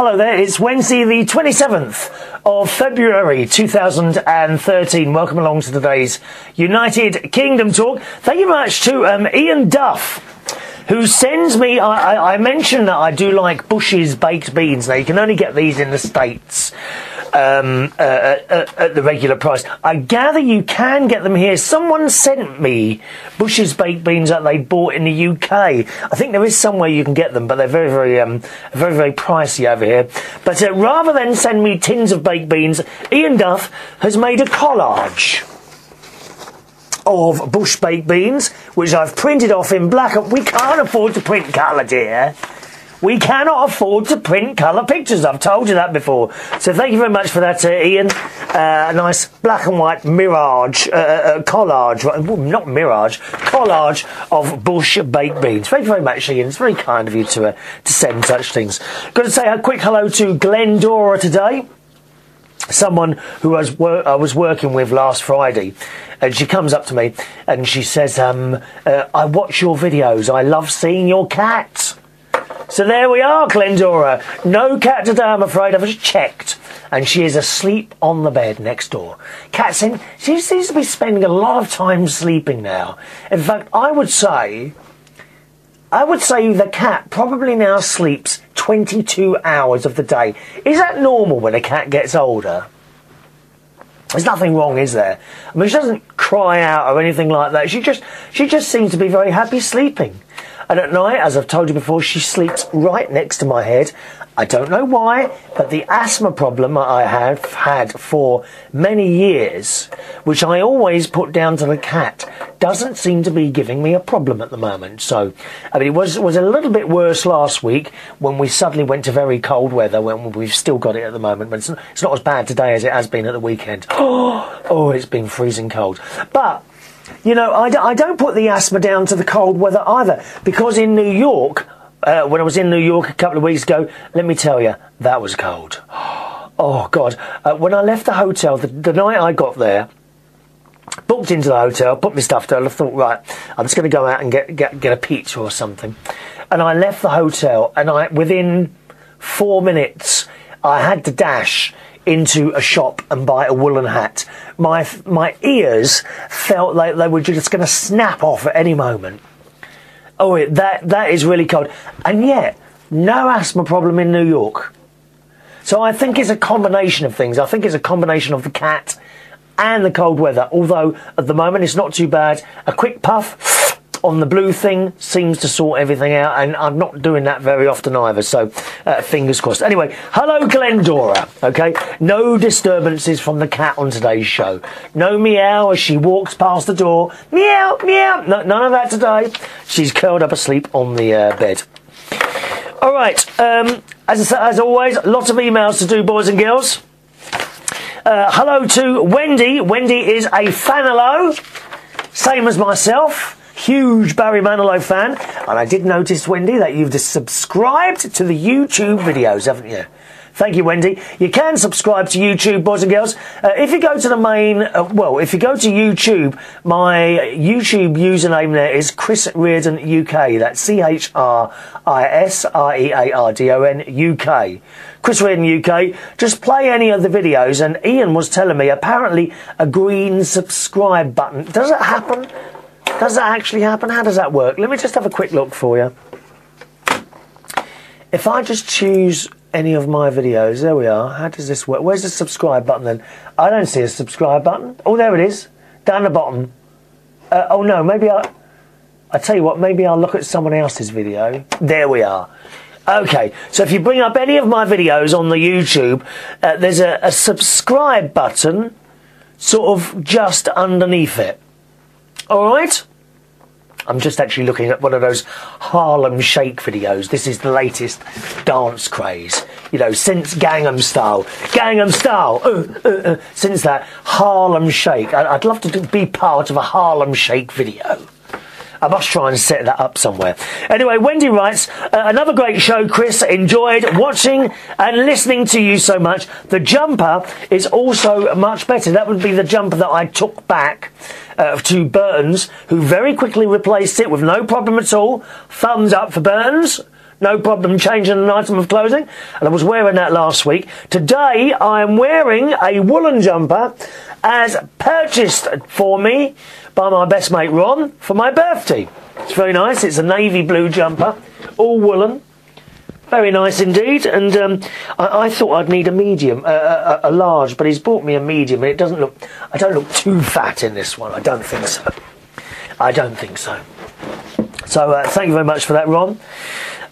hello there. It's Wednesday the 27th of February 2013. Welcome along to today's United Kingdom talk. Thank you very much to Ian Duff, who sends me... I mentioned that I do like Bush's baked beans. Now, you can only get these in the States at the regular price. I gather you can get them here. Someone sent me Bush's baked beans that they bought in the UK. I think there is somewhere you can get them, but they're very, very pricey over here. But rather than send me tins of baked beans, Ian Duff has made a collage of Bush baked beans, which I've printed off in black. We can't afford to print colour, dear. We cannot afford to print colour pictures. I've told you that before. So thank you very much for that, Ian. A nice black and white mirage, collage, not mirage, collage of Bush baked beans. Thank you very much, Ian. It's very kind of you to send such things. Got to say a quick hello to Glendora today. Someone who I was working with last Friday, and she comes up to me and she says, I watch your videos. I love seeing your cat. So there we are, Glendora. No cat today, I'm afraid. I've just checked, and she is asleep on the bed next door. She seems to be spending a lot of time sleeping now. In fact, I would say the cat probably now sleeps 22 hours of the day. Is that normal when a cat gets older? There's nothing wrong, is there? I mean, she doesn't cry out or anything like that. She just seems to be very happy sleeping. And at night, as I've told you before, she sleeps right next to my head. I don't know why, but the asthma problem I have had for many years, which I always put down to the cat, doesn't seem to be giving me a problem at the moment. So, I mean, it was a little bit worse last week when we suddenly went to very cold weather, when we've still got it at the moment, but it's not as bad today as it has been at the weekend. Oh, it's been freezing cold. But... you know, I don't put the asthma down to the cold weather either, because in New York, when I was in New York a couple of weeks ago, let me tell you, that was cold. Oh, God. When I left the hotel, the night I got there, booked into the hotel, put my stuff down, I thought, right, I'm just going to go out and get a pizza or something. And I left the hotel, and within 4 minutes, I had to dash into a shop and buy a woolen hat. My ears felt like they were just going to snap off at any moment. Oh, that is really cold. And yet, no asthma problem in New York. So I think it's a combination of things. I think it's a combination of the cat and the cold weather. Although, at the moment, it's not too bad. A quick puff on the blue thing seems to sort everything out, and I'm not doing that very often either, so fingers crossed. Anyway, hello Glendora, okay? No disturbances from the cat on today's show. No meow as she walks past the door. Meow, meow. No, none of that today. She's curled up asleep on the bed. All right, as always, lots of emails to do, boys and girls. Hello to Wendy. Wendy is a Fanilow, same as myself. Huge Barry Manilow fan, and I did notice, Wendy, that you've subscribed to the YouTube videos, haven't you? Thank you, Wendy. You can subscribe to YouTube, boys and girls. If you go to the main, if you go to YouTube, my YouTube username there is Chris Reardon UK. That's CHRISREARDON UK. Chris Reardon UK. Just play any of the videos, and Ian was telling me apparently a green subscribe button. Does it happen? Does that actually happen? How does that work? Let me just have a quick look for you. If I just choose any of my videos, there we are. How does this work? Where's the subscribe button then? I don't see a subscribe button. Oh, there it is. Down the bottom. Oh no, maybe I tell you what, maybe I'll look at someone else's video. There we are. Okay, so if you bring up any of my videos on the YouTube, there's a subscribe button sort of just underneath it. Alright? I'm just actually looking at one of those Harlem Shake videos. This is the latest dance craze. You know, since Gangnam Style. Since that Harlem Shake. I'd love to be part of a Harlem Shake video. I must try and set that up somewhere. Anyway, Wendy writes, another great show, Chris. Enjoyed watching and listening to you so much. The jumper is also much better. That would be the jumper that I took back to Burton's, who very quickly replaced it with no problem at all. Thumbs up for Burton's. No problem changing an item of clothing, and I was wearing that last week. Today I am wearing a woolen jumper as purchased for me by my best mate Ron for my birthday. It's very nice. It's a navy blue jumper, all woolen. Very nice indeed, and I thought I'd need a medium, a large, but he's bought me a medium, and it doesn't look. I don't look too fat in this one. I don't think so. I don't think so. So thank you very much for that, Ron.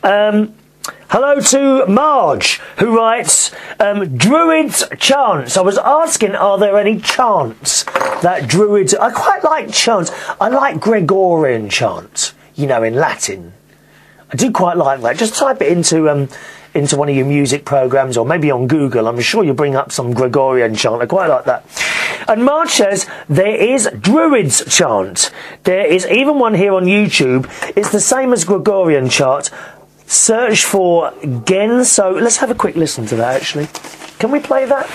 Hello to Marge, who writes, Druids chants. I was asking, are there any chants that Druids... I quite like chants. I like Gregorian chants, you know, in Latin. I do quite like that. Just type it into one of your music programs, or maybe on Google. I'm sure you'll bring up some Gregorian chant. I quite like that. And Marge says there is Druids chant. There is even one here on YouTube. It's the same as Gregorian chant. Search for Genso. Let's have a quick listen to that. Actually, can we play that?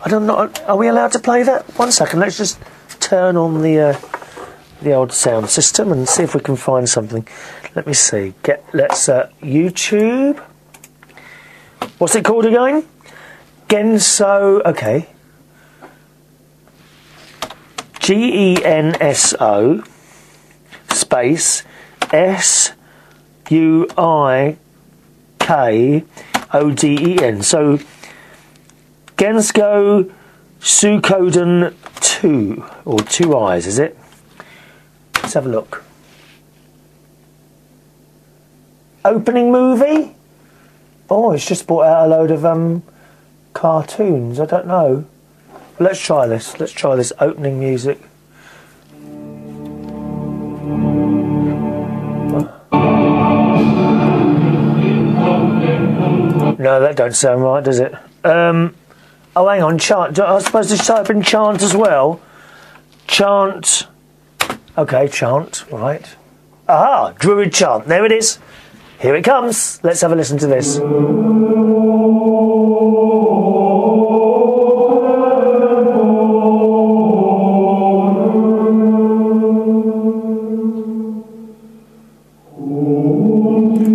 I don't know. Are we allowed to play that? 1 second. Let's just turn on the old sound system and see if we can find something. Let me see. Let's YouTube. What's it called again? Genso. Okay. GENSO space SUIKODEN. So Gensko Sukoden 2, or 2 eyes, is it? Let's have a look. Opening movie? Oh, it's just brought out a load of cartoons. I don't know. Let's try this. Let's try this opening music. No, that don't sound right, does it? Oh, hang on, chant. I was supposed to type in chant as well. Chant. Okay, chant, right. Aha, Druid chant. There it is. Here it comes. Let's have a listen to this.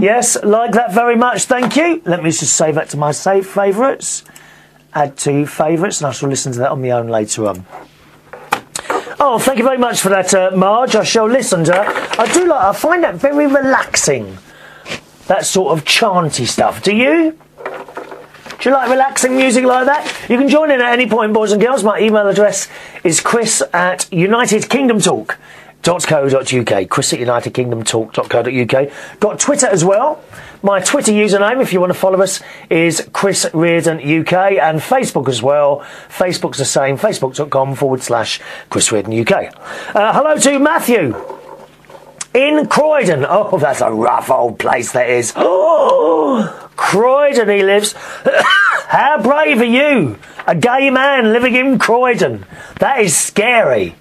Yes, like that very much, thank you. Let me just save that to my favourites. Add to favourites, and I shall listen to that on my own later on. Oh, thank you very much for that, Marge. I shall listen to that. I find that very relaxing, that sort of chanty stuff. Do you? Do you like relaxing music like that? You can join in at any point, boys and girls. My email address is chris@unitedkingdomtalk.co.uk. chris@unitedkingdomtalk.co.uk. Got Twitter as well. My Twitter username, if you want to follow us, is Chris Reardon UK, and Facebook as well. Facebook's the same, facebook.com/Chris Reardon UK. Hello to Matthew in Croydon. Oh, that's a rough old place that is. Oh, Croydon he lives. How brave are you? A gay man living in Croydon. That is scary.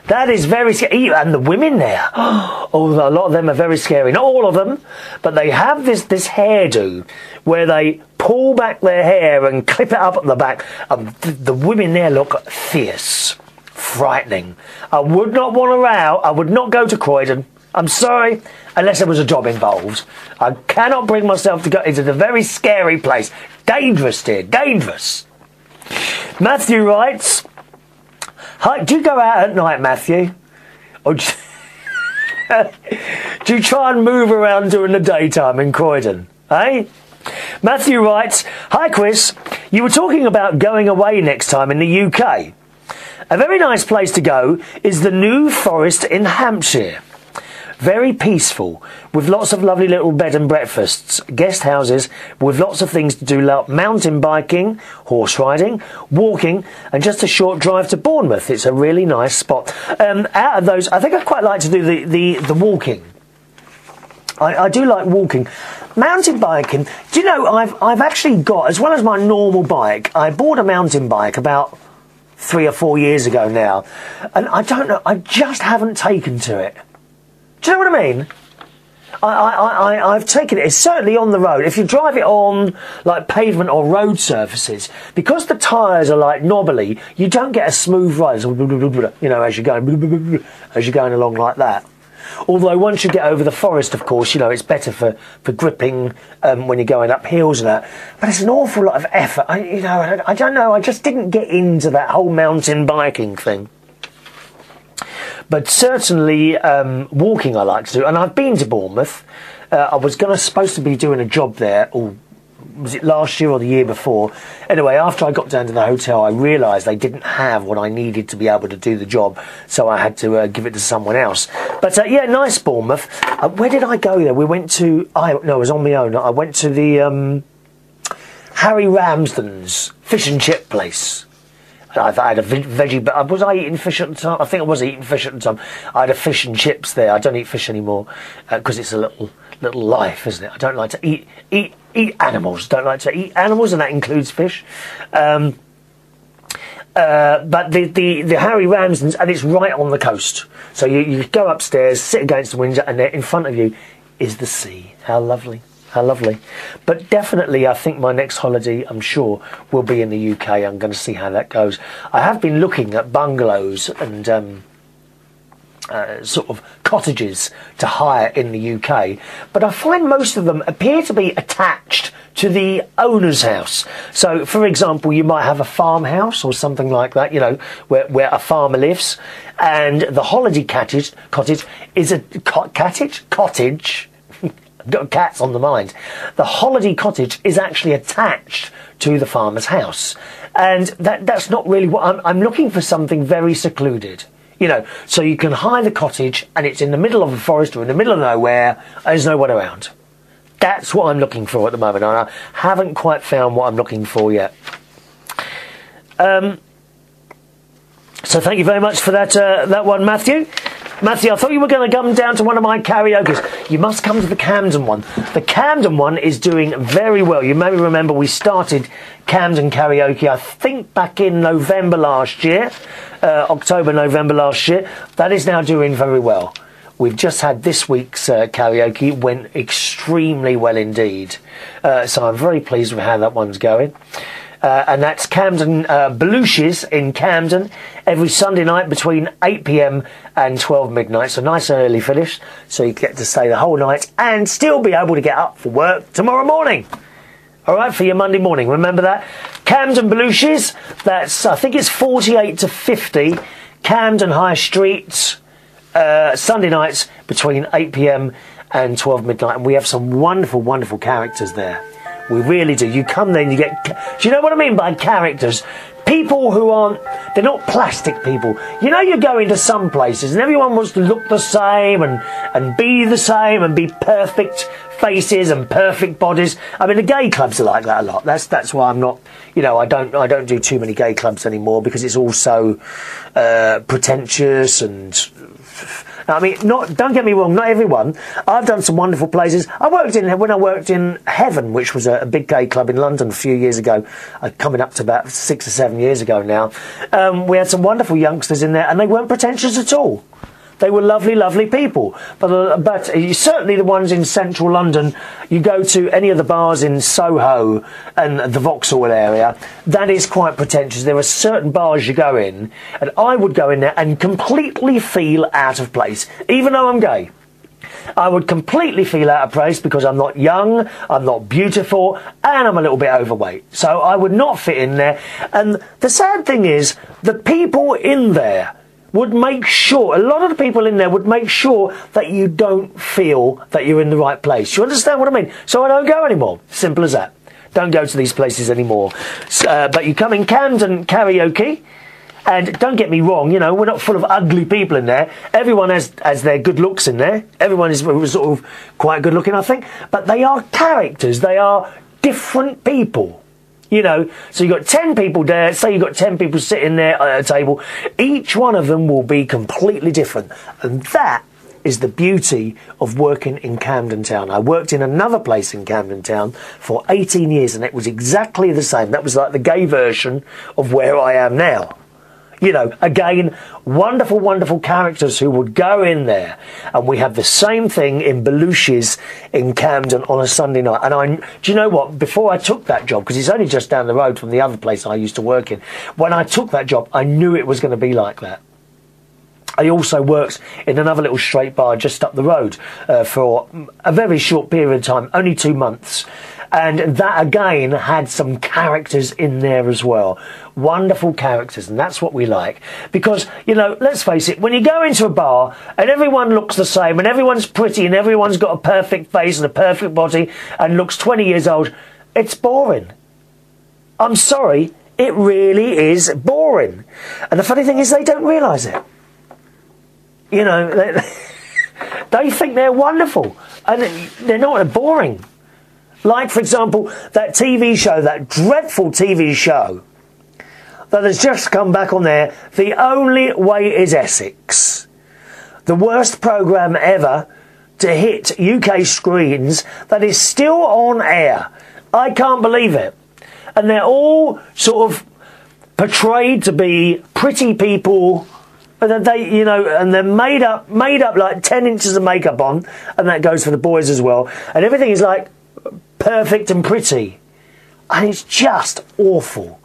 That is very scary. And the women there, oh, a lot of them are very scary. Not all of them, but they have this hairdo where they pull back their hair and clip it up at the back. The women there look fierce, frightening. I would not want a row. I would not go to Croydon. I'm sorry, unless there was a job involved. I cannot bring myself to go into the very scary place. Dangerous, dear, dangerous. Matthew writes... Hi, do you go out at night, Matthew? Or do you try and move around during the daytime in Croydon? Eh? Matthew writes, hi Chris, you were talking about going away next time in the UK. A very nice place to go is the New Forest in Hampshire. Very peaceful, with lots of lovely little bed and breakfasts, guest houses with lots of things to do, like mountain biking, horse riding, walking, and just a short drive to Bournemouth. It's a really nice spot. Out of those, I think I'd quite like to do the walking. I do like walking. Mountain biking, do you know, I've actually got, as well as my normal bike, I bought a mountain bike about 3 or 4 years ago now, and I don't know, I just haven't taken to it. Do you know what I mean? I've taken it. It's certainly on the road. If you drive it on like pavement or road surfaces, because the tyres are like knobbly, you don't get a smooth ride. You know, as you're going along like that. Although once you get over the forest, of course, you know, it's better for gripping when you're going up hills and that. But it's an awful lot of effort. I don't know, I just didn't get into that whole mountain biking thing. But certainly walking I like to do. And I've been to Bournemouth. I was supposed to be doing a job there, or was it last year or the year before? Anyway, after I got down to the hotel, I realised they didn't have what I needed to be able to do the job, so I had to give it to someone else. But yeah, nice Bournemouth. Where did I go there? We went to... no, I was on my own. I went to the Harry Ramsden's fish and chip place. I had a veggie... But was I eating fish at the time? I think I was eating fish at the time. I had a fish and chips there. I don't eat fish anymore because it's a little life, isn't it? I don't like to eat animals. Don't like to eat animals, and that includes fish. But the Harry Ramsden's, and it's right on the coast. So you go upstairs, sit against the window, and there in front of you is the sea. How lovely. How lovely. But definitely, I think my next holiday, I'm sure, will be in the UK. I'm going to see how that goes. I have been looking at bungalows and sort of cottages to hire in the UK, but I find most of them appear to be attached to the owner's house. So, for example, you might have a farmhouse or something like that, you know, where a farmer lives, and the holiday cottage is a cottage. I've got cats on the mind. The holiday cottage is actually attached to the farmer's house, and that's not really what I'm looking for. Something very secluded. You know, so you can hire the cottage and it's in the middle of the forest or in the middle of nowhere. There's no one around. That's what I'm looking for at the moment. And I haven't quite found what I'm looking for yet. So thank you very much for that one, Matthew. Matthew, I thought you were going to come down to one of my karaokes. You must come to the Camden one. The Camden one is doing very well. You may remember we started Camden Karaoke, I think, back in November last year. October, November last year. That is now doing very well. We've just had this week's karaoke. Went extremely well indeed. So I'm very pleased with how that one's going. And that's Camden, Belushi's in Camden, every Sunday night between 8 p.m. and 12 midnight. So nice and early finish, so you get to stay the whole night and still be able to get up for work tomorrow morning. All right, for your Monday morning. Remember that? Camden Belushi's, that's, I think it's 48 to 50, Camden High Street, Sunday nights between 8 p.m. and 12 midnight. And we have some wonderful, wonderful characters there. We really do. You come there and you get... Do you know what I mean by characters? People who aren't... They're not plastic people. You know, you go into some places and everyone wants to look the same and be the same and be perfect faces and perfect bodies. I mean, the gay clubs are like that a lot. That's why I'm not... You know, I don't do too many gay clubs anymore because it's all so pretentious and... I mean, don't get me wrong, not everyone. I've done some wonderful places. When I worked in Heaven, which was a big gay club in London a few years ago, coming up to about 6 or 7 years ago now. We had some wonderful youngsters in there, and they weren't pretentious at all. They were lovely, lovely people. But certainly the ones in central London, you go to any of the bars in Soho and the Vauxhall area, that is quite pretentious. There are certain bars you go in, and I would go in there and completely feel out of place, even though I'm gay. I would completely feel out of place because I'm not young, I'm not beautiful, and I'm a little bit overweight. So I would not fit in there. And the sad thing is, the people in there would make sure, a lot of the people in there would make sure that you don't feel that you're in the right place. You understand what I mean? So I don't go anymore. Simple as that. Don't go to these places anymore. But you come in Camden Karaoke, and don't get me wrong, you know, we're not full of ugly people in there. Everyone has their good looks in there. Everyone is sort of quite good looking, I think. But they are characters. They are different people. You know, so you've got 10 people there, say you've got 10 people sitting there at a table, each one of them will be completely different. And that is the beauty of working in Camden Town. I worked in another place in Camden Town for 18 years and it was exactly the same. That was like the gay version of where I am now. You know, again, wonderful, wonderful characters who would go in there. And we have the same thing in Belushi's in Camden on a Sunday night. And do you know what? Before I took that job, because it's only just down the road from the other place I used to work in, when I took that job, I knew it was going to be like that. I also worked in another little straight bar just up the road for a very short period of time, only 2 months. And that again had some characters in there as well. Wonderful characters, and that's what we like. Because, you know, let's face it, when you go into a bar and everyone looks the same and everyone's pretty and everyone's got a perfect face and a perfect body and looks 20 years old, it's boring. I'm sorry, it really is boring. And the funny thing is they don't realise it. You know, they think they're wonderful and they're not, they're boring. Like, for example, that TV show, that dreadful TV show that has just come back on there, The Only Way is Essex. The worst programme ever to hit UK screens that is still on air. I can't believe it. And they're all sort of portrayed to be pretty people, and they, you know, and they're made up like 10 inches of makeup on, and that goes for the boys as well. And everything is like perfect and pretty, and it's just awful.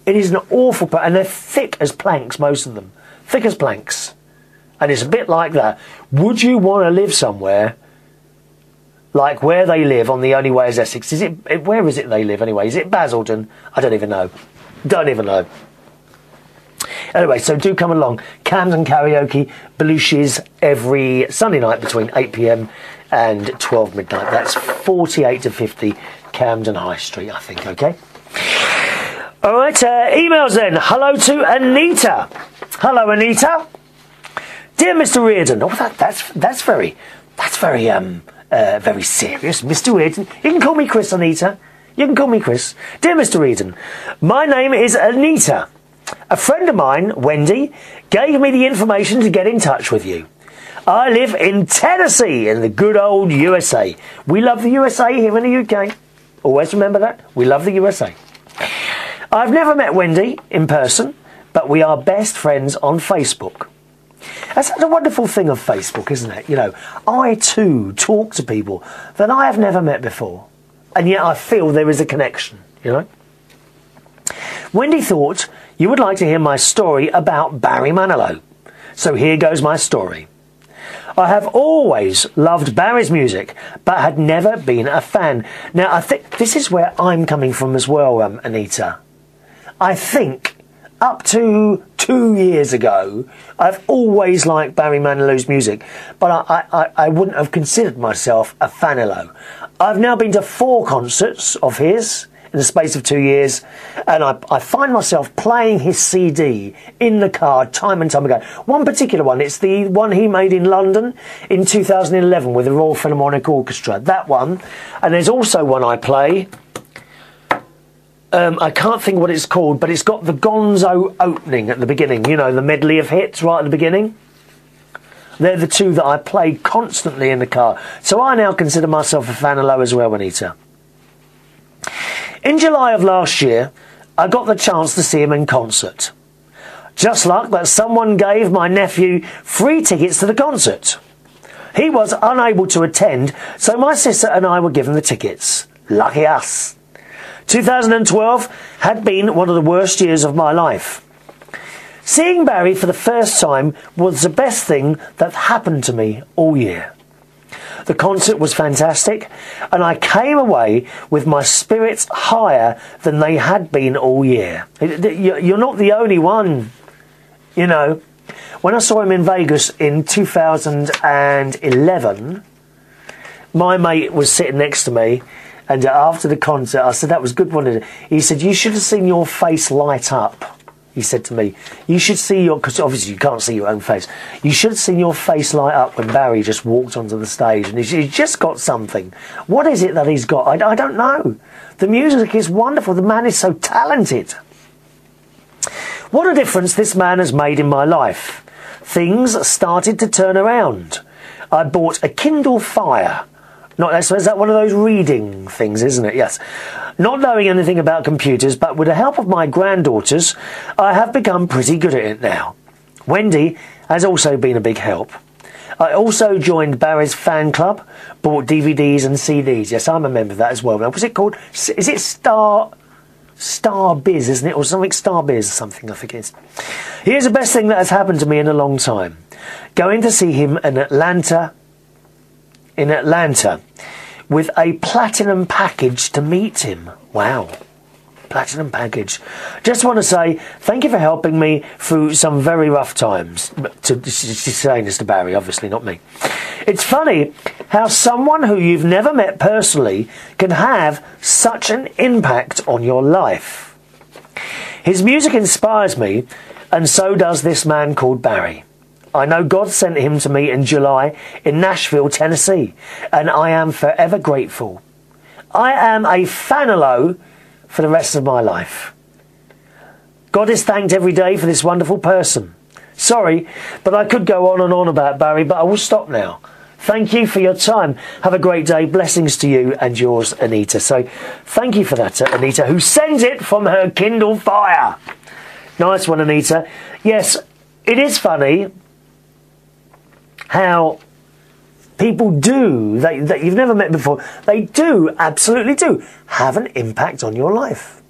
It is an awful, and they're thick as planks, most of them, thick as planks, and it's a bit like that. Would you want to live somewhere like where they live on The Only Way is Essex? Is it, where is it they live anyway? Is it Basildon? I don't even know. Don't even know. Anyway, so do come along. Camden Karaoke, Belushi's every Sunday night between 8 p.m. and 12 midnight. That's 48 to 50 Camden High Street, I think, okay? All right, emails then. Hello to Anita. Hello, Anita. Dear Mr. Reardon. Oh, that's very very serious, Mr. Reardon. You can call me Chris, Anita. You can call me Chris. Dear Mr. Reardon, my name is Anita. A friend of mine, Wendy, gave me the information to get in touch with you. I live in Tennessee, in the good old USA. We love the USA here in the UK. Always remember that. We love the USA. I've never met Wendy in person, but we are best friends on Facebook. That's the wonderful thing of Facebook, isn't it? You know, I too talk to people that I have never met before, and yet I feel there is a connection, you know? Wendy thought you would like to hear my story about Barry Manilow. So here goes my story. I have always loved Barry's music, but had never been a fan. Now, I think this is where I'm coming from as well, Anita. I think up to 2 years ago, I've always liked Barry Manilow's music, but I wouldn't have considered myself a Fanilow. I've now been to 4 concerts of his in the space of 2 years, and I find myself playing his CD in the car time and time again. One particular one, it's the one he made in London in 2011 with the Royal Philharmonic Orchestra. That one, and there's also one I play. I can't think what it's called, but it's got the Gonzo opening at the beginning. You know, the medley of hits right at the beginning. They're the 2 that I play constantly in the car. So I now consider myself a Fanilow as well, Anita. In July of last year, I got the chance to see him in concert. Just luck that someone gave my nephew free tickets to the concert. He was unable to attend, so my sister and I were given the tickets. Lucky us. 2012 had been one of the worst years of my life. Seeing Barry for the first time was the best thing that happened to me all year. The concert was fantastic, and I came away with my spirits higher than they had been all year. You're not the only one, you know. When I saw him in Vegas in 2011, my mate was sitting next to me, and after the concert, I said, that was good, wasn't it? He said, you should have seen your face light up. He said to me, you should see your, because obviously you can't see your own face, you should have seen your face light up when Barry just walked onto the stage, and he's just got something. What is it that he's got? I don't know. The music is wonderful. The man is so talented. What a difference this man has made in my life. Things started to turn around. I bought a Kindle Fire. Is that one of those reading things, isn't it? Yes. Not knowing anything about computers, but with the help of my granddaughters, I have become pretty good at it now. Wendy has also been a big help. I also joined Barry's fan club, bought DVDs and CDs. Yes, I'm a member of that as well. Now, what's it called? Is it Star Biz, isn't it? Or something, Star Biz or something, I think it is. Here's the best thing that has happened to me in a long time. going to see him in Atlanta, with a platinum package to meet him. Wow. Platinum package. Just want to say thank you for helping me through some very rough times. She's saying this to Barry, obviously, not me. It's funny how someone who you've never met personally can have such an impact on your life. His music inspires me, and so does this man called Barry. I know God sent him to me in July in Nashville, Tennessee, and I am forever grateful. I am a Fanilow for the rest of my life. God is thanked every day for this wonderful person. Sorry, but I could go on and on about Barry, but I will stop now. Thank you for your time. Have a great day. Blessings to you and yours, Anita. So thank you for that, Anita, who sends it from her Kindle Fire. Nice one, Anita. Yes, it is funny how people do, that you've never met before, they do, absolutely do, have an impact on your life.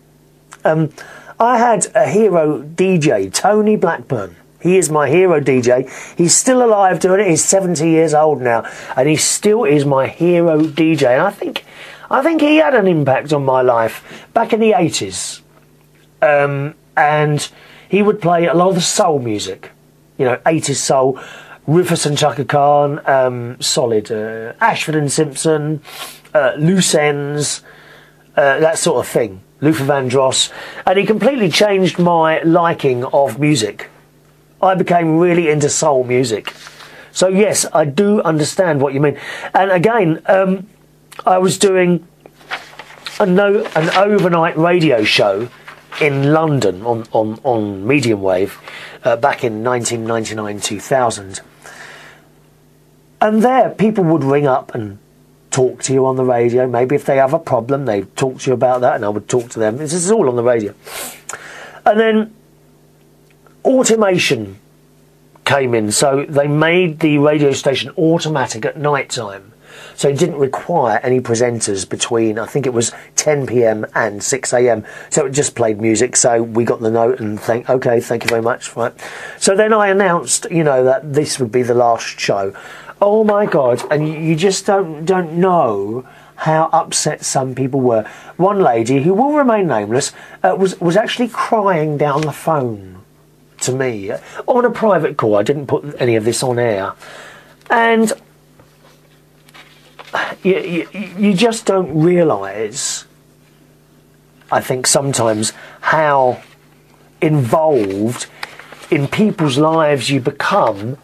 I had a hero DJ, Tony Blackburn. He is my hero DJ. He's still alive doing it. He's 70 years old now, and he still is my hero DJ. And I think he had an impact on my life back in the 80s. And he would play a lot of the soul music, you know, 80s soul. Rufus and Chaka Khan, solid, Ashford and Simpson, Loose Ends, that sort of thing, Luther Vandross, and he completely changed my liking of music. I became really into soul music. So yes, I do understand what you mean. And again, I was doing an overnight radio show in London on medium wave back in 1999-2000. And there, people would ring up and talk to you on the radio. Maybe if they have a problem, they'd talk to you about that, and I would talk to them. This is all on the radio. And then automation came in, so they made the radio station automatic at night time. So it didn't require any presenters between, I think it was 10 p.m. and 6 a.m. So it just played music. So we got the note and okay, thank you very much. Right. So then I announced, you know, that this would be the last show. Oh my God! And you just don't know how upset some people were. One lady, who will remain nameless, was actually crying down the phone to me on a private call. I didn't put any of this on air, and you just don't realise, I think sometimes, how involved in people's lives you become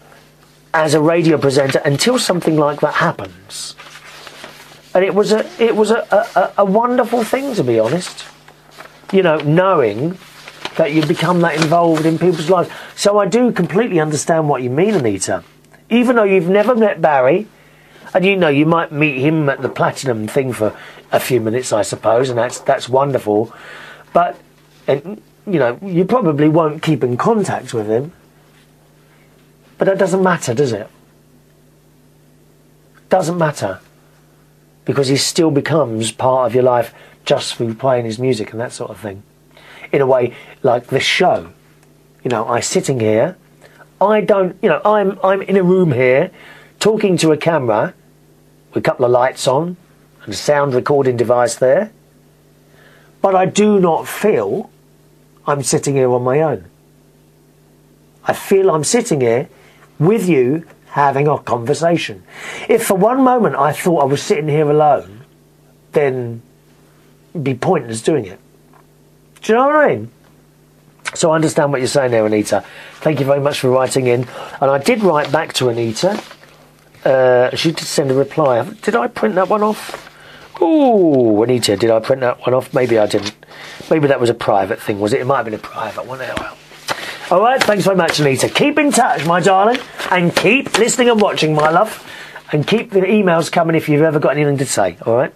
as a radio presenter until something like that happens. And it was a wonderful thing, to be honest. You know, knowing that you become that involved in people's lives. So I do completely understand what you mean, Anita. Even though you've never met Barry, and you know you might meet him at the Platinum thing for a few minutes, I suppose, and that's wonderful. But you know, you probably won't keep in contact with him. But that doesn't matter, does it? Doesn't matter. Because he still becomes part of your life just through playing his music and that sort of thing. In a way, like this show. You know, I'm sitting here. I don't, you know, I'm in a room here talking to a camera with a couple of lights on and a sound recording device there. But I do not feel I'm sitting here on my own. I feel I'm sitting here with you having a conversation. If for one moment I thought I was sitting here alone, then it'd be pointless doing it. Do you know what I mean? So I understand what you're saying there, Anita. Thank you very much for writing in. And I did write back to Anita. She did send a reply. Did I print that one off? Ooh, Anita, did I print that one off? Maybe I didn't. Maybe that was a private thing, was it? It might have been a private one. Well. All right, thanks very much, Anita. Keep in touch, my darling, and keep listening and watching, my love. And keep the emails coming if you've ever got anything to say, all right?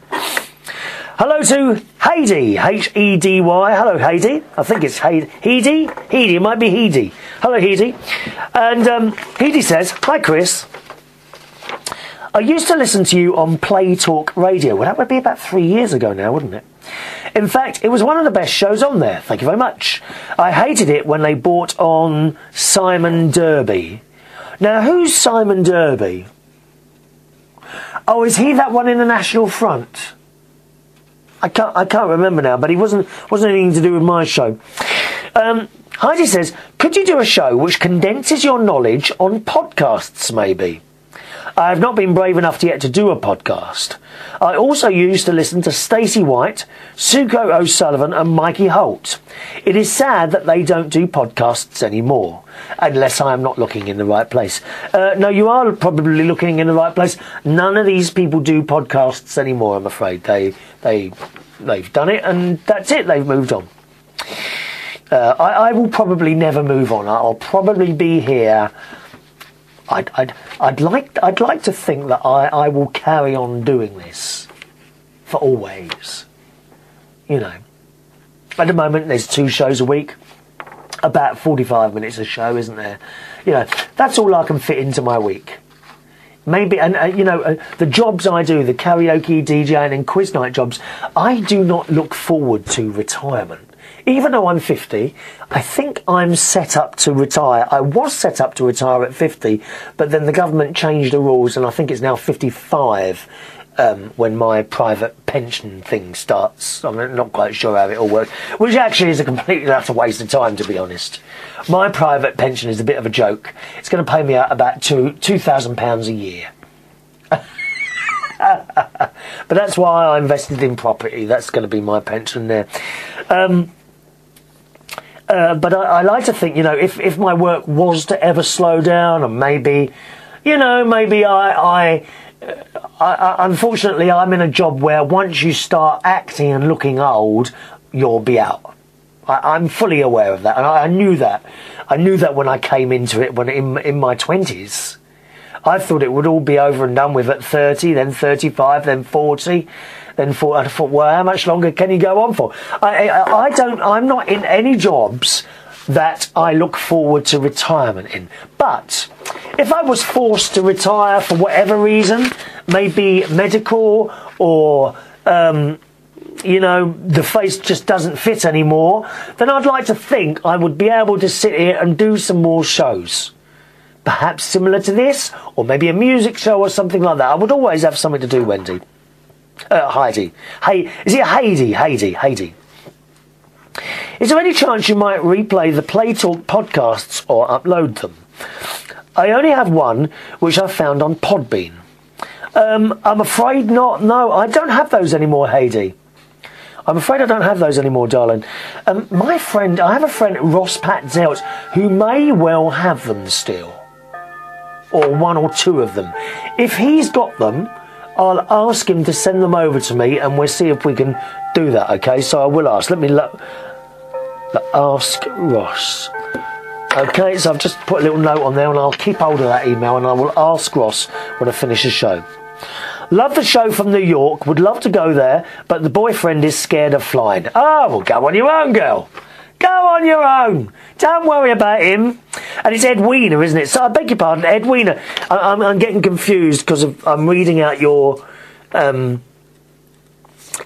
Hello to Heidi, H-E-D-Y. Hello, Heidi. I think it's Heidi. Heidi, it might be Heidi. Hello, Heidi. And Heidi says, hi, Chris. I used to listen to you on Play Talk Radio. Well, that would be about 3 years ago now, wouldn't it? In fact, it was one of the best shows on there. Thank you very much. I hated it when they brought on Simon Derby. Now, who's Simon Derby? Oh, is he that one in the National Front? I can't remember now, but he wasn't anything to do with my show. Heidi says, could you do a show which condenses your knowledge on podcasts, maybe? I have not been brave enough yet to do a podcast. I also used to listen to Stacey White, Suko O'Sullivan and Mikey Holt. It is sad that they don't do podcasts anymore, unless I am not looking in the right place. No, you are probably looking in the right place. None of these people do podcasts anymore, I'm afraid. They've done it and that's it. They've moved on. I will probably never move on. I'll probably be here. I'd like to think that I will carry on doing this for always. You know, at the moment there's 2 shows a week, about 45 minutes a show, isn't there? You know, that's all I can fit into my week. Maybe, and you know, the jobs I do, the karaoke, DJing and quiz night jobs, I do not look forward to retirement. Even though I'm 50, I think I'm set up to retire. I was set up to retire at 50, but then the government changed the rules, and I think it's now 55 when my private pension thing starts. I'm not quite sure how it all works, which actually is a completely utter waste of time, to be honest. My private pension is a bit of a joke. It's going to pay me out about £2,000 a year. But that's why I invested in property. That's going to be my pension there. But I like to think, you know, if my work was to ever slow down, and maybe, you know, maybe I unfortunately, I'm in a job where once you start acting and looking old, you'll be out. I'm fully aware of that, and I knew that. I knew that when I came into it when in my 20s. I thought it would all be over and done with at 30, then 35, then 40. Then I thought, well, how much longer can you go on for? I'm not in any jobs that I look forward to retirement in. But if I was forced to retire for whatever reason, maybe medical or, you know, the face just doesn't fit anymore, then I'd like to think I would be able to sit here and do some more shows. Perhaps similar to this, or maybe a music show or something like that. I would always have something to do, Wendy. Heidi. Hey, is it Heidi? Heidi. Is there any chance you might replay the Play Talk podcasts or upload them? I only have one, which I found on Podbean. I'm afraid not. No, I don't have those anymore, Heidi. I'm afraid I don't have those anymore, darling. I have a friend, Ross Pat Zelt, who may well have them still. Or 1 or 2 of them. If he's got them, I'll ask him to send them over to me, and we'll see if we can do that, okay? So I will ask. Let me ask Ross. Okay, so I've just put a little note on there, and I'll keep hold of that email, and I will ask Ross when I finish the show. Love the show from New York. Would love to go there, but the boyfriend is scared of flying. Oh, well, go on your own, girl. Go on your own. Don't worry about him. And it's Edwina, isn't it? So I beg your pardon, Edwina. I'm getting confused because I'm reading out your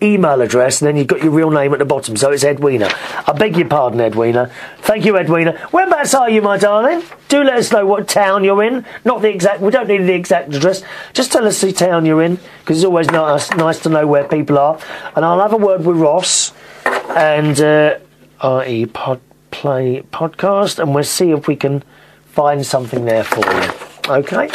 email address, and then you've got your real name at the bottom, so it's Edwina. I beg your pardon, Edwina. Thank you, Edwina. Whereabouts are you, my darling? Do let us know what town you're in. Not the exact. We don't need the exact address. Just tell us the town you're in, because it's always nice to know where people are. And I'll have a word with Ross and RE Play podcast, and we'll see if we can find something there for you. Okay.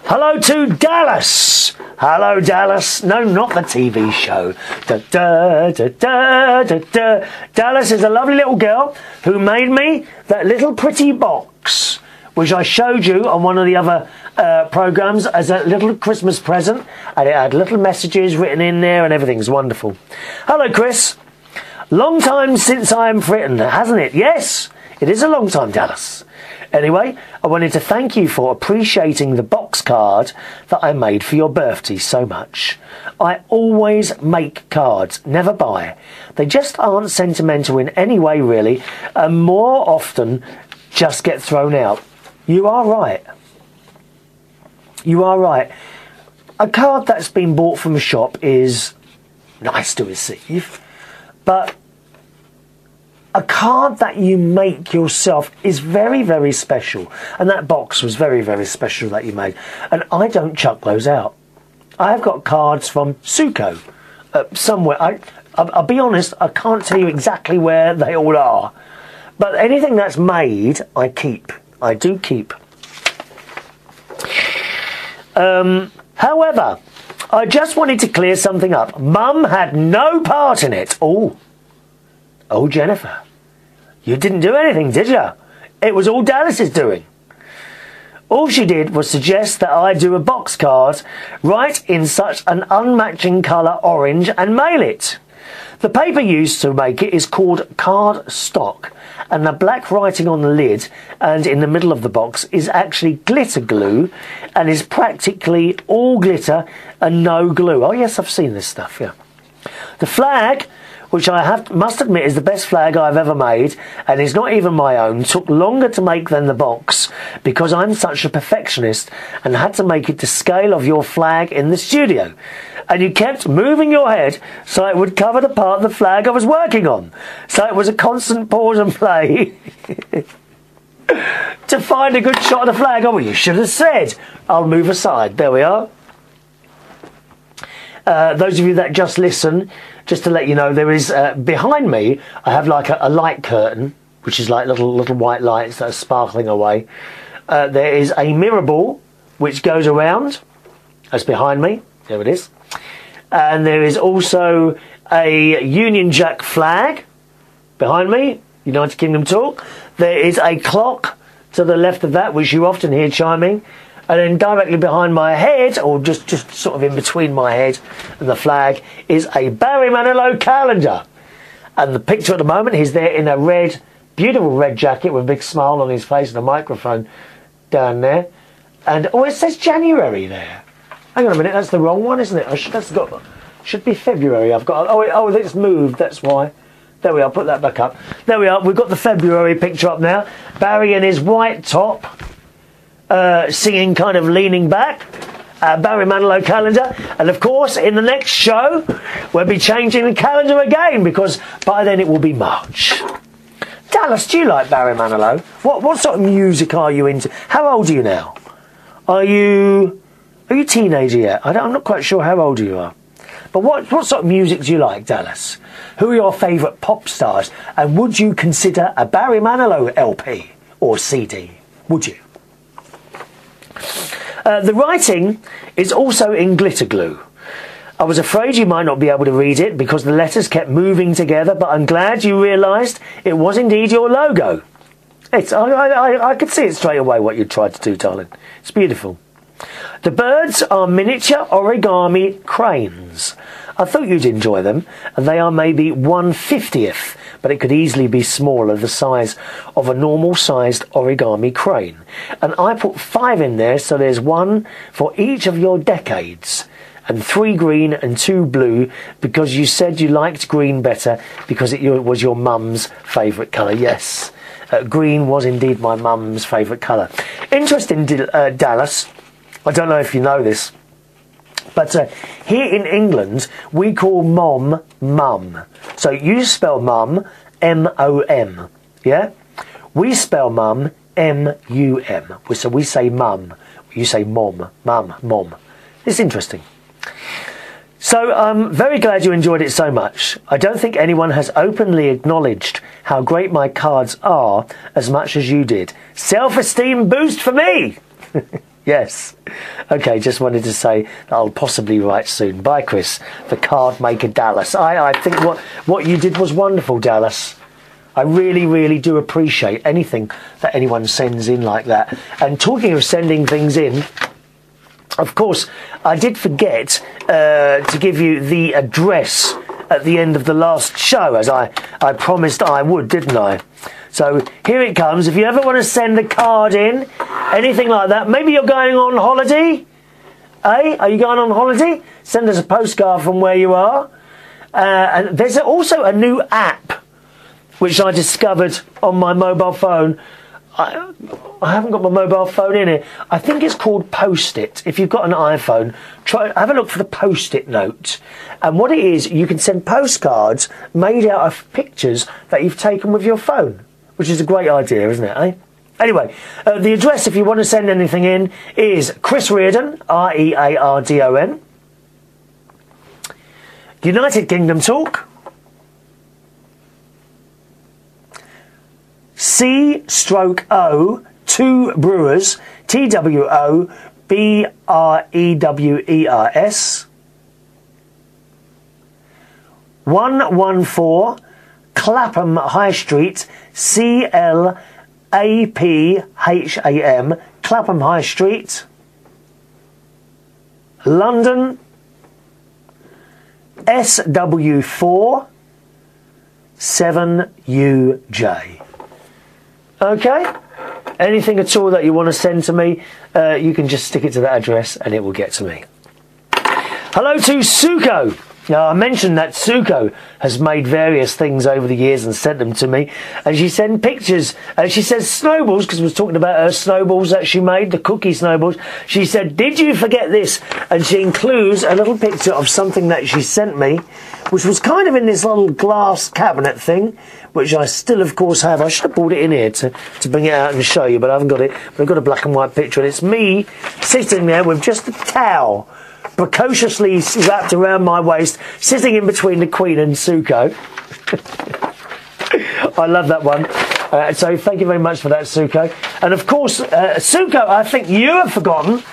Hello to Dallas. Hello, Dallas. No, not the TV show. Da, da, da, da, da, da. Dallas is a lovely little girl who made me that little pretty box, which I showed you on one of the other programmes as a little Christmas present, and it had little messages written in there and everything's wonderful. Hello, Chris. Long time since I'm fritten, hasn't it? Yes, it is a long time, Dallas. Anyway, I wanted to thank you for appreciating the box card that I made for your birthday so much. I always make cards, never buy. They just aren't sentimental in any way, really, and more often just get thrown out. You are right. You are right. A card that's been bought from a shop is nice to receive, but a card that you make yourself is very, very special. And that box was very, very special that you made. And I don't chuck those out. I have got cards from Suko somewhere. I'll be honest, I can't tell you exactly where they all are. But anything that's made, I keep. I do keep. However, I just wanted to clear something up. Mum had no part in it. Oh, Jennifer, you didn't do anything, did you? It was all Dallas's doing. All she did was suggest that I do a box card, write in such an unmatching colour orange and mail it. The paper used to make it is called card stock, and the black writing on the lid and in the middle of the box is actually glitter glue and is practically all glitter and no glue. Oh yes, I've seen this stuff, yeah. The flag, which must admit is the best flag I've ever made, and is not even my own, took longer to make than the box because I'm such a perfectionist and had to make it to scale of your flag in the studio. And you kept moving your head so it would cover the part of the flag I was working on. So it was a constant pause and play to find a good shot of the flag. Oh, well, you should have said, I'll move aside. There we are. Those of you that just listen, just to let you know, there is behind me, I have like a light curtain, which is like little white lights that are sparkling away. There is a mirror ball which goes around. That's behind me. There it is. And there is also a Union Jack flag behind me, United Kingdom talk. There is a clock to the left of that, which you often hear chiming. And then directly behind my head, or just sort of in between my head and the flag, is a Barry Manilow calendar. And the picture at the moment, he's there in a red, beautiful red jacket with a big smile on his face and a microphone down there. And, oh, it says January there. Hang on a minute, that's the wrong one, isn't it? Should be February. I've got. Oh, it's moved. That's why. There we are. Put that back up. There we are. We've got the February picture up now. Barry in his white top, singing, kind of leaning back. Barry Manilow calendar, and of course, in the next show, we'll be changing the calendar again because by then it will be March. Dallas, do you like Barry Manilow? What sort of music are you into? How old are you now? Are you a teenager yet? I'm not quite sure how old you are. But what sort of music do you like, Dallas? Who are your favourite pop stars? And would you consider a Barry Manilow LP or CD? Would you? The writing is also in glitter glue. I was afraid you might not be able to read it because the letters kept moving together, but I'm glad you realised it was indeed your logo. I could see it straight away what you tried to do, darling. It's beautiful. The birds are miniature origami cranes. I thought you'd enjoy them, and they are maybe 1/50th, but it could easily be smaller, the size of a normal-sized origami crane. And I put 5 in there, so there's 1 for each of your decades, and 3 green and 2 blue, because you said you liked green better because it was your mum's favourite colour. Yes, green was indeed my mum's favourite colour. Interesting, Dallas. I don't know if you know this, but here in England, we call mom, mum. So you spell mum, M-O-M, yeah? We spell mum, M-U-M. So we say mum, you say mom, mum, mom. It's interesting. So I'm very glad you enjoyed it so much. I don't think anyone has openly acknowledged how great my cards are as much as you did. Self-esteem boost for me! Yes. Okay, just wanted to say that I'll possibly write soon. Bye, Chris, the card maker Dallas. I think what you did was wonderful, Dallas. I really, really do appreciate anything that anyone sends in like that. And talking of sending things in, of course, I did forget to give you the address at the end of the last show, as I promised I would, didn't I? So here it comes. If you ever want to send a card in, anything like that, maybe you're going on holiday, eh? Are you going on holiday? Send us a postcard from where you are. And there's also a new app which I discovered on my mobile phone. I haven't got my mobile phone in here. I think it's called Post-it. If you've got an iPhone, have a look for the Post-it note. And what it is, you can send postcards made out of pictures that you've taken with your phone, which is a great idea, isn't it, eh? Anyway, the address, if you want to send anything in, is Chris Reardon, Reardon, United Kingdom Talk, C/O, 2 Brewers, TWOBREWERS, 114 Clapham High Street, CLAPHAM, Clapham High Street, London, SW4 7UJ. Okay? Anything at all that you want to send to me, you can just stick it to that address and it will get to me. Hello to Suko. Now, I mentioned that Suko has made various things over the years and sent them to me. And she sent pictures. She says snowballs, because we was talking about her snowballs that she made, the cookie snowballs. She said, did you forget this? And she includes a little picture of something that she sent me, which was kind of in this little glass cabinet thing, which I still, of course, have. I should have brought it in here to bring it out and show you, but I haven't got it. But I've got a black and white picture, and it's me sitting there with just a towel precociously wrapped around my waist, sitting in between the Queen and Suko. I love that one. So thank you very much for that, Suko. And of course, Suko, I think you have forgotten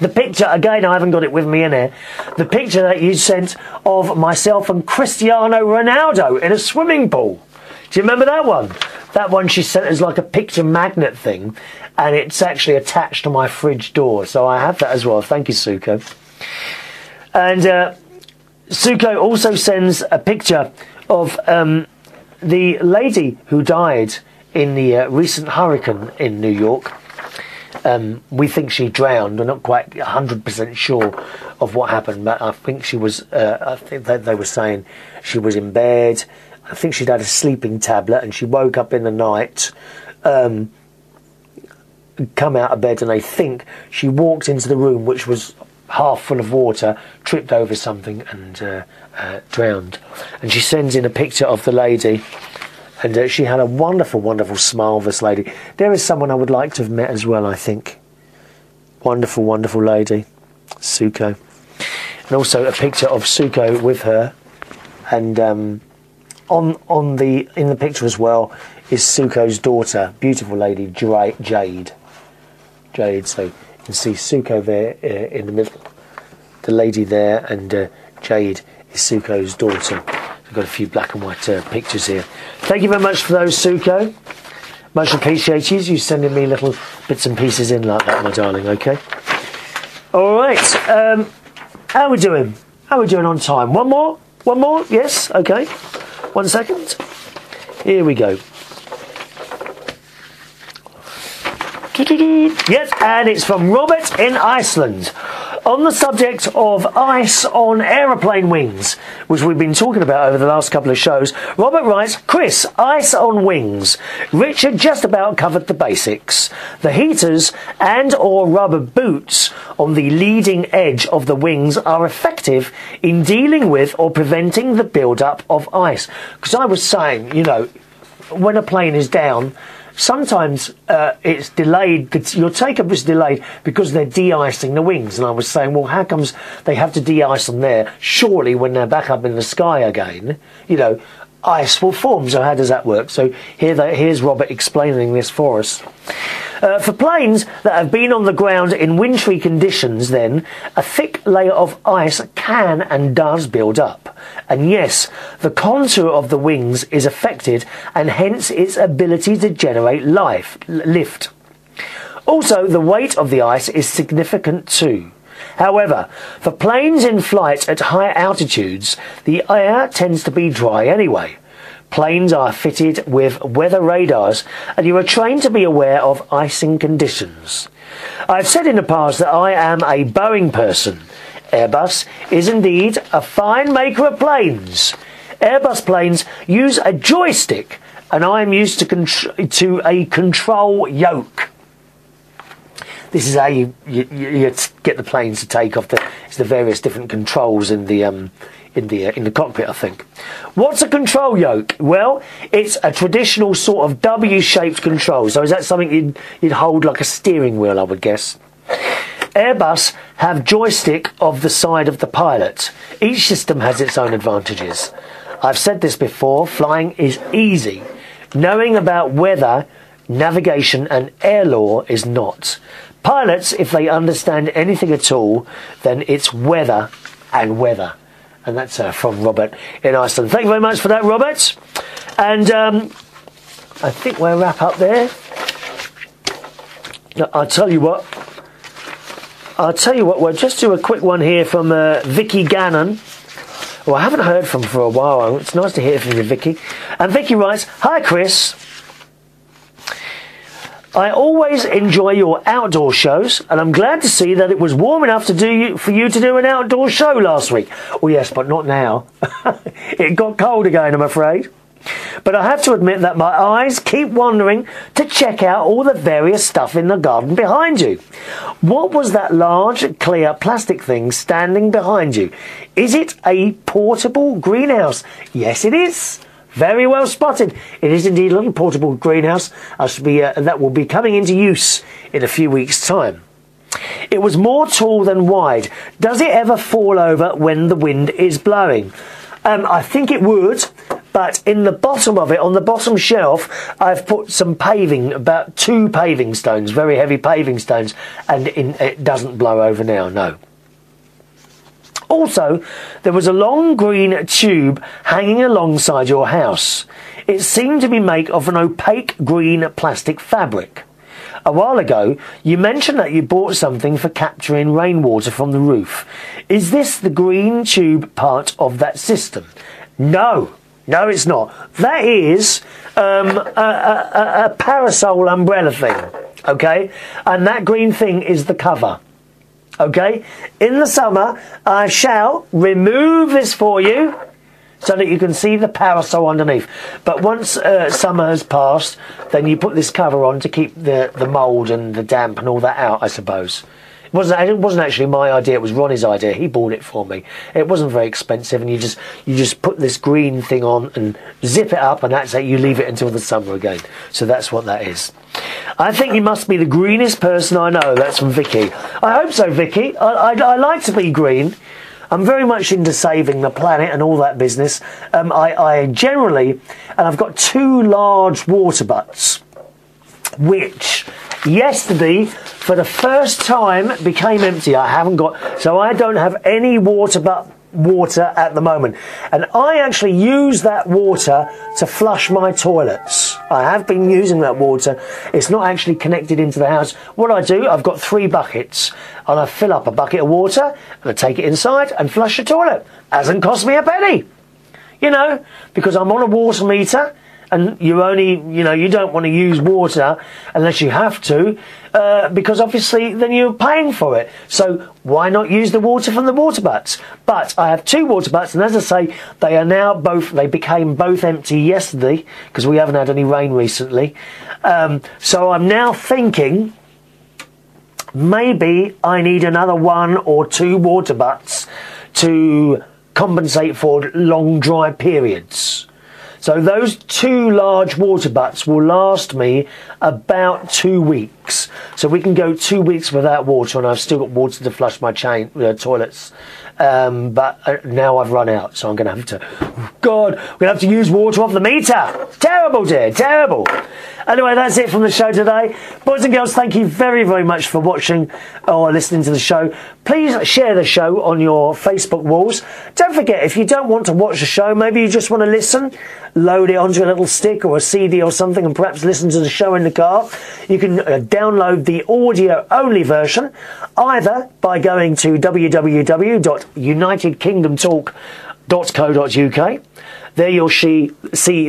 the picture, again, I haven't got it with me in here, the picture that you sent of myself and Cristiano Ronaldo in a swimming pool. Do you remember that one? That one she sent as like a picture magnet thing, and it's actually attached to my fridge door, so I have that as well. Thank you, Suko. And Suko also sends a picture of the lady who died in the recent hurricane in New York. We think she drowned. We're not quite 100% sure of what happened, but I think she was, I think they were saying she was in bed. I think she'd had a sleeping tablet and she woke up in the night, come out of bed, and they think she walked into the room, which was half full of water, tripped over something and drowned. And she sends in a picture of the lady, and she had a wonderful, wonderful smile, this lady. There is someone I would like to have met as well, I think. Wonderful, wonderful lady, Suko. And also a picture of Suko with her, and in the picture as well is Suko's daughter, beautiful lady, Jade. So you can see Suko there in the middle, the lady there, and Jade is Suko's daughter. We've got a few black and white pictures here. Thank you very much for those, Suko. Much appreciated. You sending me little bits and pieces in like that, my darling. Okay. All right. How are we doing? How are we doing on time? One more. One more. Yes. Okay. 1 second. Here we go. Yes, and it's from Robert in Iceland. On the subject of ice on aeroplane wings, which we've been talking about over the last couple of shows, Robert writes, Chris, ice on wings. Richard just about covered the basics. The heaters and or rubber boots on the leading edge of the wings are effective in dealing with or preventing the build-up of ice. Because I was saying, you know, when a plane is down, sometimes it's delayed, your take-up is delayed because they're de-icing the wings. And I was saying, well, how comes they have to de-ice them there? Surely when they're back up in the sky again, you know, ice will form. So how does that work? So here's Robert explaining this for us. For planes that have been on the ground in wintry conditions, then, a thick layer of ice can and does build up. And yes, the contour of the wings is affected, and hence its ability to generate lift. Also, the weight of the ice is significant too. However, for planes in flight at high altitudes, the air tends to be dry anyway. Planes are fitted with weather radars, and you are trained to be aware of icing conditions. I've said in the past that I am a Boeing person. Airbus is indeed a fine maker of planes. Airbus planes use a joystick and I am used to a control yoke. This is how you get the planes to take off. It's the various different controls in the cockpit, I think. What's a control yoke? Well, it's a traditional sort of W-shaped control. So is that something you'd hold like a steering wheel, I would guess? Airbus have joystick of the side of the pilot. Each system has its own advantages. I've said this before, flying is easy. Knowing about weather, navigation and air law is not. Pilots, if they understand anything at all, then it's weather and weather. And that's from Robert in Iceland. Thank you very much for that, Robert. And I think we'll wrap up there. I'll tell you what, we'll just do a quick one here from Vicky Gannon, who I haven't heard from for a while. It's nice to hear from you, Vicky. And Vicky writes, "Hi, Chris. I always enjoy your outdoor shows, and I'm glad to see that it was warm enough for you to do an outdoor show last week." Oh yes, but not now. It got cold again, I'm afraid. "But I have to admit that my eyes keep wandering to check out all the various stuff in the garden behind you. What was that large, clear plastic thing standing behind you? Is it a portable greenhouse?" Yes, it is. Very well spotted. It is indeed a little portable greenhouse. That will be coming into use in a few weeks' time. "It was more tall than wide. Does it ever fall over when the wind is blowing?" I think it would, but in the bottom of it, on the bottom shelf, I've put some paving, about 2 paving stones, very heavy paving stones, and it doesn't blow over now, no. Also, there was a long green tube hanging alongside your house. It seemed to be made of an opaque green plastic fabric. A while ago, you mentioned that you bought something for capturing rainwater from the roof. Is this the green tube part of that system? No, it's not. That is a parasol umbrella thing, okay? And that green thing is the cover. Okay, in the summer, I shall remove this for you so that you can see the parasol underneath. But once summer has passed, then you put this cover on to keep the mould and the damp and all that out, I suppose. It wasn't actually my idea, it was Ronnie's idea. He bought it for me. It wasn't very expensive, and you just put this green thing on and zip it up, and that's it. You leave it until the summer again. So that's what that is. "I think you must be the greenest person I know." That's from Vicky. I hope so, Vicky. I like to be green. I'm very much into saving the planet and all that business. I generally, and I've got 2 large water butts, which yesterday, for the first time, became empty. So I don't have any water at the moment, and I actually use that water to flush my toilets. I have been using that water. It's not actually connected into the house. What I do, I've got 3 buckets, and I fill up a bucket of water and I take it inside and flush the toilet. Hasn't cost me a penny, you know, because I'm on a water meter. And you don't want to use water unless you have to, because obviously then you're paying for it. So why not use the water from the water butts? But I have 2 water butts, and as I say, they became both empty yesterday because we haven't had any rain recently. So I'm now thinking maybe I need another 1 or 2 water butts to compensate for long dry periods. So those 2 large water butts will last me about 2 weeks. So we can go 2 weeks without water, and I've still got water to flush my toilets. But now I've run out, so I'm going to have to... Oh God, we're going to have to use water off the meter. Terrible, dear, terrible. Anyway, that's it from the show today. Boys and girls, thank you very, very much for watching or listening to the show. Please share the show on your Facebook walls. Don't forget, if you don't want to watch the show, maybe you just want to listen, load it onto a little stick or a CD or something and perhaps listen to the show in the car. You can download the audio-only version either by going to www.unitedkingdomtalk.co.uk. There you'll see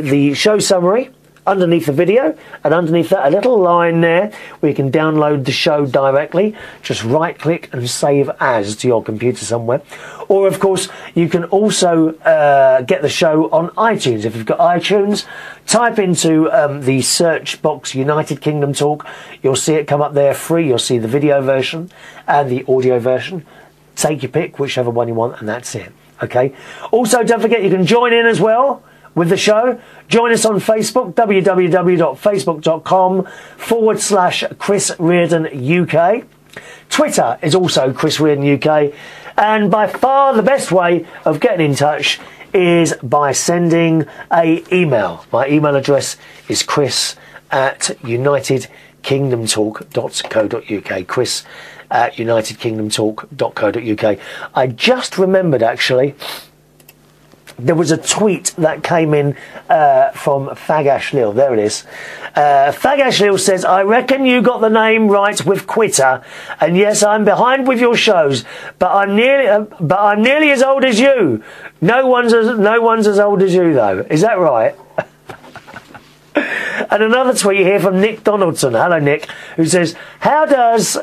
the show summary, underneath the video, and underneath that a little line there where you can download the show directly. Just right click and save as to your computer somewhere. Or of course you can also get the show on iTunes. If you've got iTunes, type into the search box United Kingdom Talk. You'll see it come up there free. You'll see the video version and the audio version. Take your pick, whichever one you want, and that's it. Okay. Also, don't forget you can join in as well with the show. Join us on Facebook, www.facebook.com/Chris Reardon UK. Twitter is also Chris Reardon UK. And by far the best way of getting in touch is by sending an email. My email address is chris@unitedkingdomtalk.co.uk. chris@unitedkingdomtalk.co.uk. I just remembered, actually, there was a tweet that came in from Fag Ashlil. There it is. Fag Ashlil says, "I reckon you got the name right with Quitter, and yes, I'm behind with your shows, but I'm nearly as old as you. No one's as old as you, though. Is that right?" And another tweet here from Nick Donaldson. Hello, Nick, who says, "How does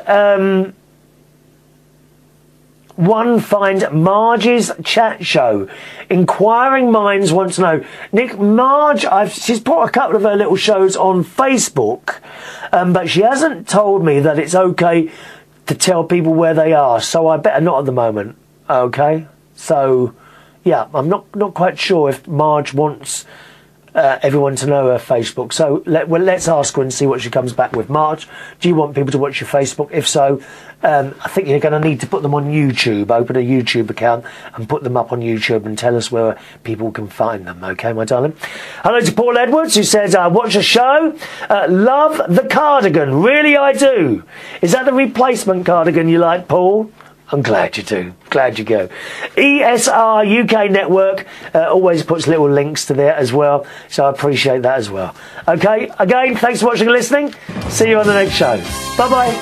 one find Marge's chat show? Inquiring minds want to know." Nick, Marge, she's put a couple of her little shows on Facebook, but she hasn't told me that it's okay to tell people where they are, so I better not at the moment. Okay, so yeah, I'm not quite sure if Marge wants everyone to know her Facebook. So let's ask her and see what she comes back with. Marge, do you want people to watch your Facebook? If so, I think you're going to need to put them on YouTube. Open a YouTube account and put them up on YouTube and tell us where people can find them. Okay, my darling. Hello to Paul Edwards, who says, "I watch the show. Love the cardigan. Really, I do." Is that the replacement cardigan you like, Paul? I'm glad you do. Glad you go. ESR UK Network always puts little links to there as well, so I appreciate that as well. Okay, again, thanks for watching and listening. See you on the next show. Bye-bye.